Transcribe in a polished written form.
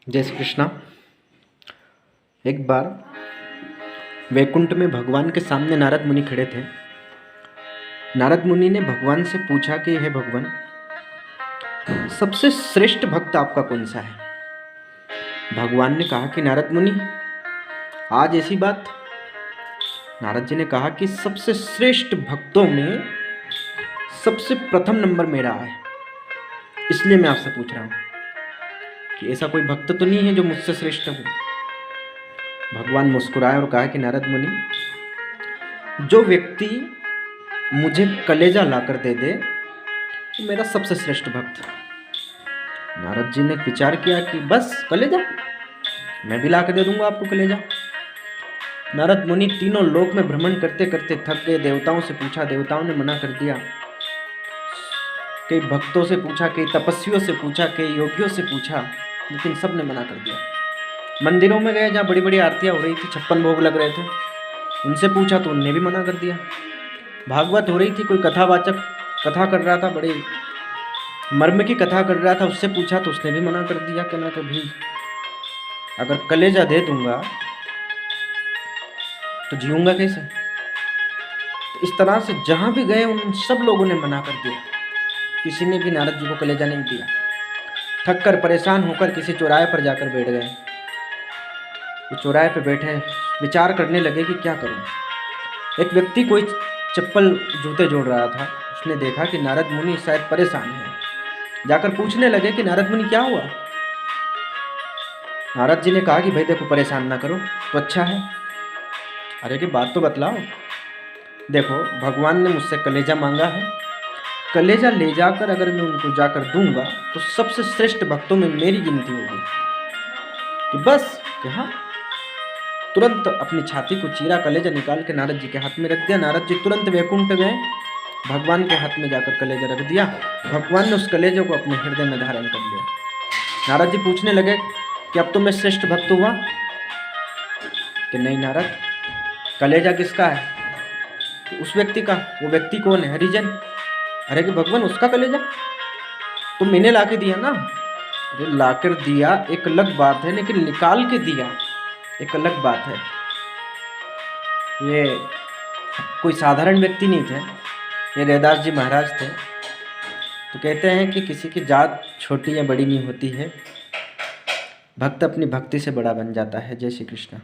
जय श्री कृष्णा। एक बार वैकुंठ में भगवान के सामने नारद मुनि खड़े थे। नारद मुनि ने भगवान से पूछा कि हे भगवान, सबसे श्रेष्ठ भक्त आपका कौन सा है? भगवान ने कहा कि नारद मुनि, आज ऐसी बात? नारद जी ने कहा कि सबसे श्रेष्ठ भक्तों में सबसे प्रथम नंबर मेरा है, इसलिए मैं आपसे पूछ रहा हूं कि ऐसा कोई भक्त तो नहीं है जो मुझसे श्रेष्ठ हो। भगवान मुस्कुराए और कहा कि नारद मुनि, जो व्यक्ति मुझे कलेजा लाकर दे दे वो मेरा सबसे श्रेष्ठ भक्त। नारद जी ने विचार किया कि बस कलेजा, मैं भी लाकर दे दूंगा आपको कलेजा। नारद मुनि तीनों लोक में भ्रमण करते करते थक गए। देवताओं से पूछा, देवताओं ने मना कर दिया। कई भक्तों से पूछा, कई तपस्वियों से पूछा, कई योगियों से पूछा, लेकिन सब ने मना कर दिया। मंदिरों में गए जहाँ बड़ी बड़ी आरतियाँ हो रही थी, 56 भोग लग रहे थे, उनसे पूछा तो उनने भी मना कर दिया। भागवत हो रही थी, कोई कथावाचक कथा कर रहा था, बड़े मर्म की कथा कर रहा था, उससे पूछा तो उसने भी मना कर दिया कि ना कभी अगर कलेजा दे दूंगा तो जीऊंगा कैसे। तो इस तरह से जहाँ भी गए उन सब लोगों ने मना कर दिया, किसी ने भी नारद जी को कलेजा नहीं दिया। थक कर परेशान होकर किसी चौराहे पर जाकर बैठ गए। वो चौराहे पर बैठे विचार करने लगे कि क्या करूं। एक व्यक्ति कोई चप्पल जूते जोड़ रहा था, उसने देखा कि नारद मुनि शायद परेशान है। जाकर पूछने लगे कि नारद मुनि क्या हुआ। नारद जी ने कहा कि भाई देखो, परेशान ना करो तो अच्छा है। अरे की बात तो बतलाओ। देखो, भगवान ने मुझसे कलेजा मांगा है, कलेजा ले जाकर अगर मैं उनको जाकर दूंगा तो सबसे श्रेष्ठ भक्तों में मेरी गिनती होगी। कि बस कहा, तुरंत अपनी छाती को चीरा, कलेजा निकाल के नारद जी के हाथ में रख दिया। नारद जी तुरंत वैकुंठ गए, भगवान के हाथ में जाकर कलेजा रख दिया। भगवान ने उस कलेजे को अपने हृदय में धारण कर लिया। नारद जी पूछने लगे कि अब तो मैं श्रेष्ठ भक्त हुआ? कि नहीं नारद, कलेजा किसका है? उस व्यक्ति का। वो व्यक्ति कौन है? हरिजन। अरे कि भगवान, उसका कलेजा तो मैंने लाके दिया ना। अरे लाकर दिया एक अलग बात है, लेकिन निकाल के दिया एक अलग बात है। ये कोई साधारण व्यक्ति नहीं थे, ये रैदास जी महाराज थे। तो कहते हैं कि किसी की जात छोटी या बड़ी नहीं होती है, भक्त अपनी भक्ति से बड़ा बन जाता है। जय श्री कृष्ण।